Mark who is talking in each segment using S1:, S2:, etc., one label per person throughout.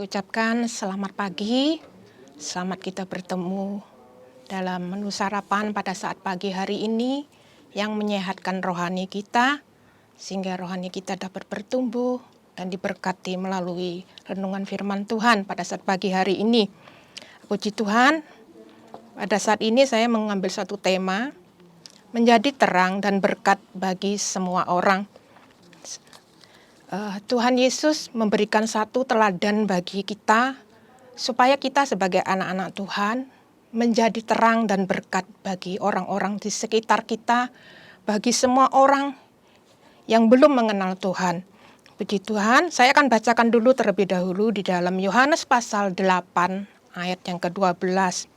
S1: Saya ucapkan selamat pagi, selamat kita bertemu dalam menu sarapan pada saat pagi hari ini yang menyehatkan rohani kita, sehingga rohani kita dapat bertumbuh dan diberkati melalui renungan firman Tuhan pada saat pagi hari ini. Puji Tuhan, pada saat ini saya mengambil satu tema, menjadi terang dan berkat bagi semua orang. Tuhan Yesus memberikan satu teladan bagi kita, supaya kita sebagai anak-anak Tuhan menjadi terang dan berkat bagi orang-orang di sekitar kita, bagi semua orang yang belum mengenal Tuhan. Puji Tuhan, saya akan bacakan dulu terlebih dahulu di dalam Yohanes pasal 8 ayat yang ke-12.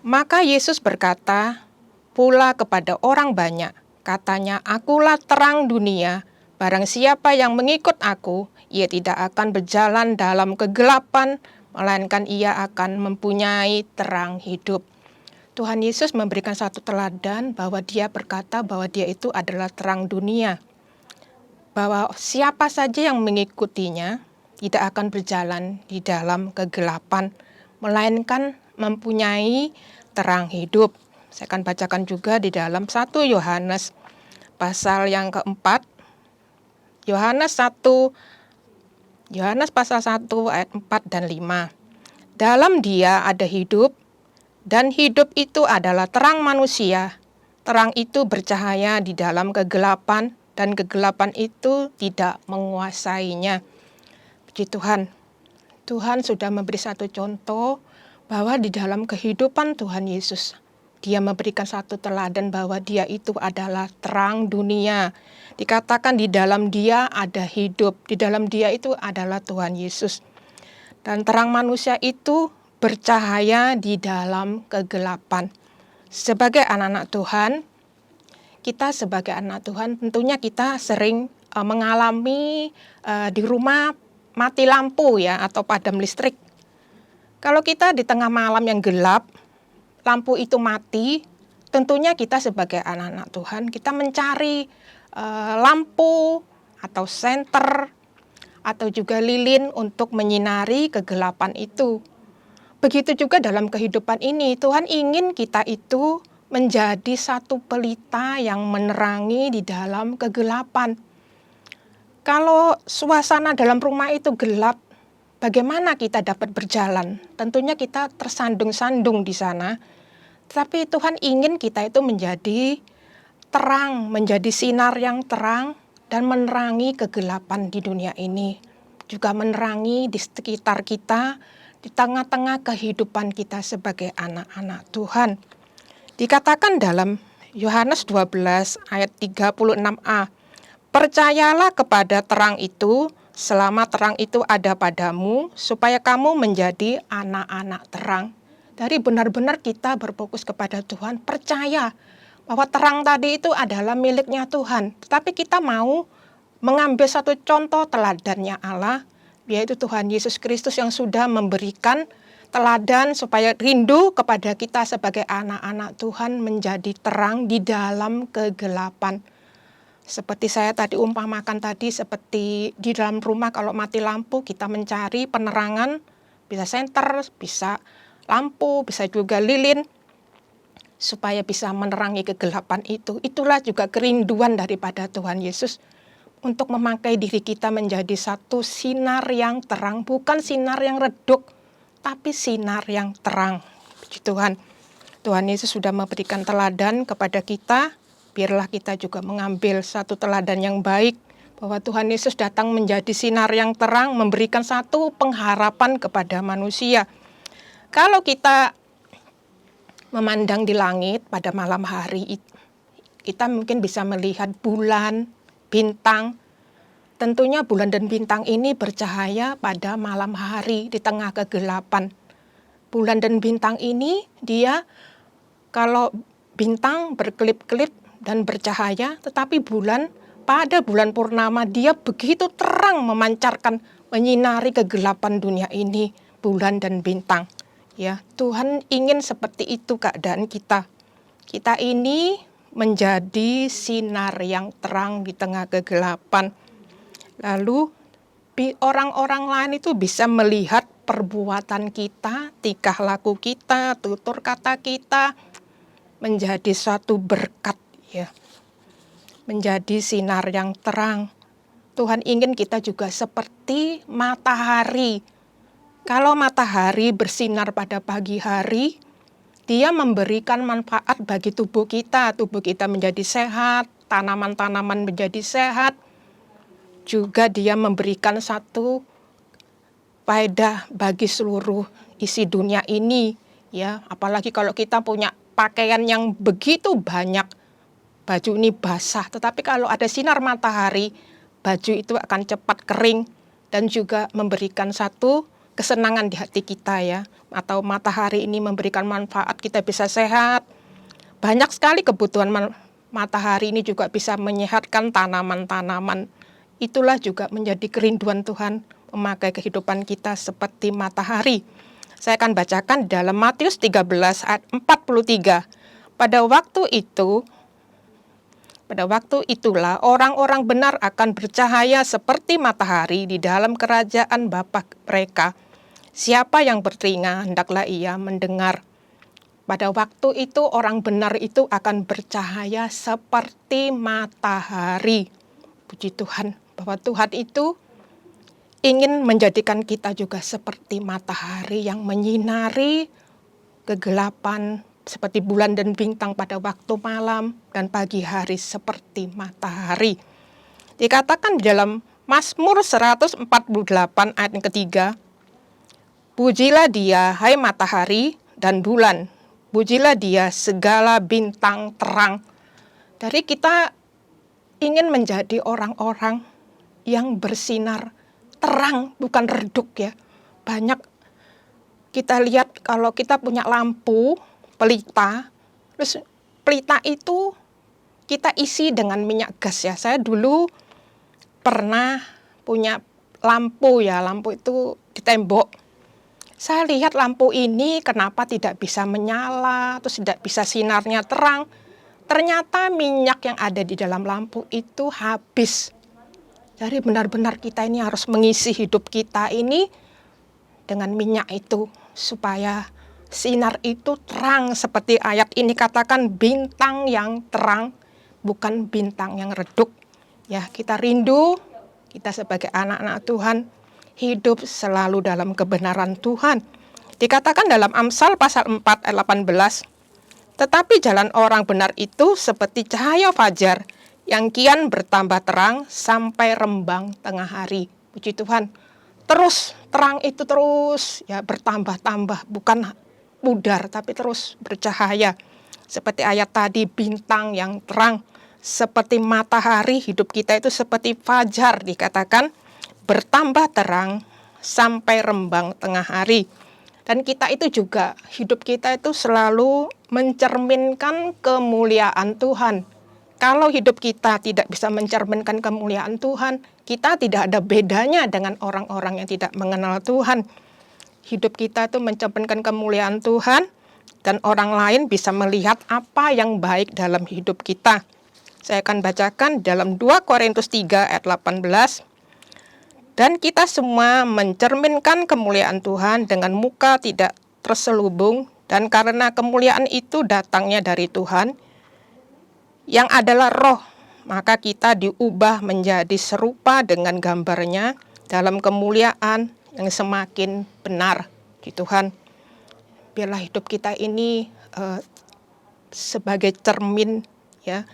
S1: Maka Yesus berkata pula kepada orang banyak, katanya, "Akulah terang dunia. Barang siapa yang mengikut aku, ia tidak akan berjalan dalam kegelapan, melainkan ia akan mempunyai terang hidup." Tuhan Yesus memberikan satu teladan bahwa dia berkata bahwa dia itu adalah terang dunia. Bahwa siapa saja yang mengikutinya tidak akan berjalan di dalam kegelapan, melainkan mempunyai terang hidup. Saya akan bacakan juga di dalam 1 Yohanes pasal yang keempat. Yohanes pasal 1 ayat 4 dan 5. Dalam dia ada hidup, dan hidup itu adalah terang manusia. Terang itu bercahaya di dalam kegelapan, dan kegelapan itu tidak menguasainya. Puji Tuhan. Tuhan sudah memberi satu contoh bahwa di dalam kehidupan Tuhan Yesus, dia memberikan satu teladan bahwa dia itu adalah terang dunia. Dikatakan di dalam dia ada hidup, di dalam dia itu adalah Tuhan Yesus. Dan terang manusia itu bercahaya di dalam kegelapan. Sebagai anak-anak Tuhan, kita sebagai anak Tuhan tentunya kita sering mengalami di rumah mati lampu ya, atau padam listrik. Kalau kita di tengah malam yang gelap, lampu itu mati, tentunya kita sebagai anak-anak Tuhan, kita mencari lampu atau senter atau juga lilin untuk menyinari kegelapan itu. Begitu juga dalam kehidupan ini, Tuhan ingin kita itu menjadi satu pelita yang menerangi di dalam kegelapan. Kalau suasana dalam rumah itu gelap, bagaimana kita dapat berjalan? Tentunya kita tersandung-sandung di sana. Tapi Tuhan ingin kita itu menjadi terang, menjadi sinar yang terang dan menerangi kegelapan di dunia ini. Juga menerangi di sekitar kita, di tengah-tengah kehidupan kita sebagai anak-anak Tuhan. Dikatakan dalam Yohanes 12 ayat 36a, "Percayalah kepada terang itu, selama terang itu ada padamu, supaya kamu menjadi anak-anak terang." Dari benar-benar kita berfokus kepada Tuhan, percaya bahwa terang tadi itu adalah miliknya Tuhan. Tetapi kita mau mengambil satu contoh teladannya Allah, yaitu Tuhan Yesus Kristus yang sudah memberikan teladan supaya rindu kepada kita sebagai anak-anak Tuhan menjadi terang di dalam kegelapan. Seperti saya tadi umpamakan tadi, seperti di dalam rumah kalau mati lampu kita mencari penerangan, bisa senter, bisa lampu, bisa juga lilin, supaya bisa menerangi kegelapan itu. Itulah juga kerinduan daripada Tuhan Yesus untuk memakai diri kita menjadi satu sinar yang terang, bukan sinar yang redup, tapi sinar yang terang. Puji Tuhan. Tuhan Yesus sudah memberikan teladan kepada kita, biarlah kita juga mengambil satu teladan yang baik, bahwa Tuhan Yesus datang menjadi sinar yang terang, memberikan satu pengharapan kepada manusia. Kalau kita memandang di langit pada malam hari, kita mungkin bisa melihat bulan, bintang. Tentunya bulan dan bintang ini bercahaya pada malam hari di tengah kegelapan. Bulan dan bintang ini dia, kalau bintang berkelip-kelip dan bercahaya, tetapi bulan pada bulan purnama dia begitu terang memancarkan, menyinari kegelapan dunia ini, bulan dan bintang. Ya, Tuhan ingin seperti itu keadaan kita. Kita ini menjadi sinar yang terang di tengah kegelapan. Lalu orang-orang lain itu bisa melihat perbuatan kita, tingkah laku kita, tutur kata kita menjadi suatu berkat ya. Menjadi sinar yang terang. Tuhan ingin kita juga seperti matahari. Kalau matahari bersinar pada pagi hari, dia memberikan manfaat bagi tubuh kita menjadi sehat, tanaman-tanaman menjadi sehat. Juga dia memberikan satu faedah bagi seluruh isi dunia ini ya. Apalagi kalau kita punya pakaian yang begitu banyak, baju ini basah, tetapi kalau ada sinar matahari, baju itu akan cepat kering dan juga memberikan satu kesenangan di hati kita ya. Atau matahari ini memberikan manfaat, kita bisa sehat. Banyak sekali kebutuhan matahari ini juga bisa menyehatkan tanaman-tanaman. Itulah juga menjadi kerinduan Tuhan memakai kehidupan kita seperti matahari. Saya akan bacakan dalam Matius 13 ayat 43. Pada waktu itulah orang-orang benar akan bercahaya seperti matahari di dalam kerajaan Bapa mereka. Siapa yang bertelinga, hendaklah ia mendengar. Pada waktu itu orang benar itu akan bercahaya seperti matahari. Puji Tuhan, bahwa Tuhan itu ingin menjadikan kita juga seperti matahari yang menyinari kegelapan, seperti bulan dan bintang pada waktu malam, dan pagi hari seperti matahari. Dikatakan di dalam Mazmur 148 ayat yang ketiga, pujilah dia, hai matahari dan bulan, pujilah dia segala bintang terang. Dari kita ingin menjadi orang-orang yang bersinar terang, bukan redup ya. Banyak kita lihat kalau kita punya lampu, pelita, terus pelita itu kita isi dengan minyak gas ya. Saya dulu pernah punya lampu ya, lampu itu di tembok. Saya lihat lampu ini kenapa tidak bisa menyala, terus tidak bisa sinarnya terang. Ternyata minyak yang ada di dalam lampu itu habis. Jadi benar-benar kita ini harus mengisi hidup kita ini dengan minyak itu, supaya sinar itu terang, seperti ayat ini katakan bintang yang terang, bukan bintang yang redup. Ya, kita rindu, kita sebagai anak-anak Tuhan, hidup selalu dalam kebenaran Tuhan. Dikatakan dalam Amsal pasal 4 ayat 18, tetapi jalan orang benar itu seperti cahaya fajar yang kian bertambah terang sampai rembang tengah hari. Puji Tuhan. Terus terang itu terus ya bertambah-tambah, bukan pudar tapi terus bercahaya. Seperti ayat tadi, bintang yang terang, seperti matahari, hidup kita itu seperti fajar dikatakan bertambah terang sampai rembang tengah hari. Dan kita itu juga, hidup kita itu selalu mencerminkan kemuliaan Tuhan. Kalau hidup kita tidak bisa mencerminkan kemuliaan Tuhan, kita tidak ada bedanya dengan orang-orang yang tidak mengenal Tuhan. Hidup kita itu mencerminkan kemuliaan Tuhan, dan orang lain bisa melihat apa yang baik dalam hidup kita. Saya akan bacakan dalam 2 Korintus 3 ayat 18. Dan kita semua mencerminkan kemuliaan Tuhan dengan muka tidak terselubung, dan karena kemuliaan itu datangnya dari Tuhan, yang adalah roh, maka kita diubah menjadi serupa dengan gambarnya dalam kemuliaan yang semakin benar di Tuhan. Biarlah hidup kita ini sebagai cermin ya,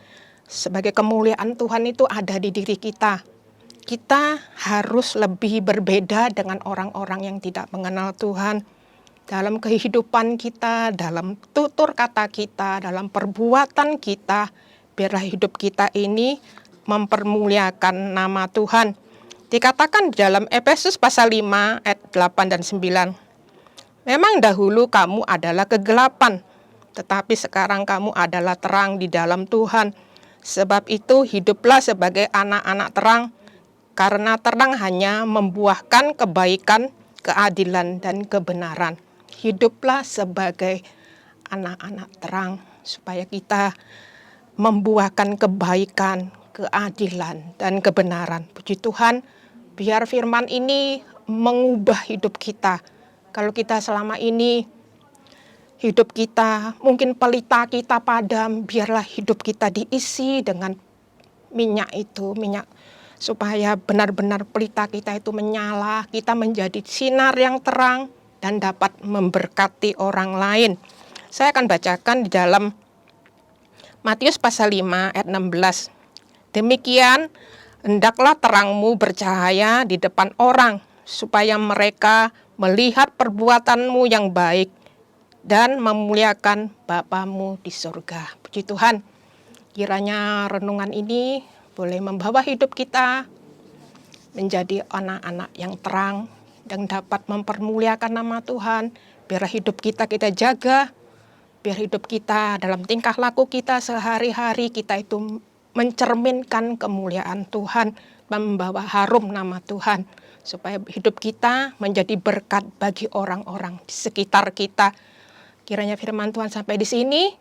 S1: sebagai kemuliaan Tuhan itu ada di diri kita. Kita harus lebih berbeda dengan orang-orang yang tidak mengenal Tuhan. Dalam kehidupan kita, dalam tutur kata kita, dalam perbuatan kita, biarlah hidup kita ini mempermuliakan nama Tuhan. Dikatakan dalam Efesus pasal 5 ayat 8 dan 9. Memang dahulu kamu adalah kegelapan, tetapi sekarang kamu adalah terang di dalam Tuhan. Sebab itu hiduplah sebagai anak-anak terang, karena terang hanya membuahkan kebaikan, keadilan, dan kebenaran. Hiduplah sebagai anak-anak terang, supaya kita membuahkan kebaikan, keadilan, dan kebenaran. Puji Tuhan, Biar firman ini mengubah hidup kita. Kalau kita selama ini hidup kita, mungkin pelita kita padam, biarlah hidup kita diisi dengan minyak itu, minyak supaya benar-benar pelita kita itu menyala, kita menjadi sinar yang terang dan dapat memberkati orang lain. Saya akan bacakan di dalam Matius pasal 5 ayat 16. Demikian, hendaklah terangmu bercahaya di depan orang, supaya mereka melihat perbuatanmu yang baik dan memuliakan Bapamu di surga. Puji Tuhan, kiranya renungan ini boleh membawa hidup kita menjadi anak-anak yang terang dan dapat mempermuliakan nama Tuhan. Biar hidup kita jaga, biar hidup kita dalam tingkah laku kita sehari-hari kita itu mencerminkan kemuliaan Tuhan, membawa harum nama Tuhan, supaya hidup kita menjadi berkat bagi orang-orang di sekitar kita. Kiranya firman Tuhan sampai di sini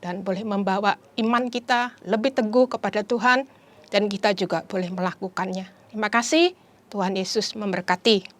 S1: dan boleh membawa iman kita lebih teguh kepada Tuhan, dan kita juga boleh melakukannya. Terima kasih, Tuhan Yesus memberkati.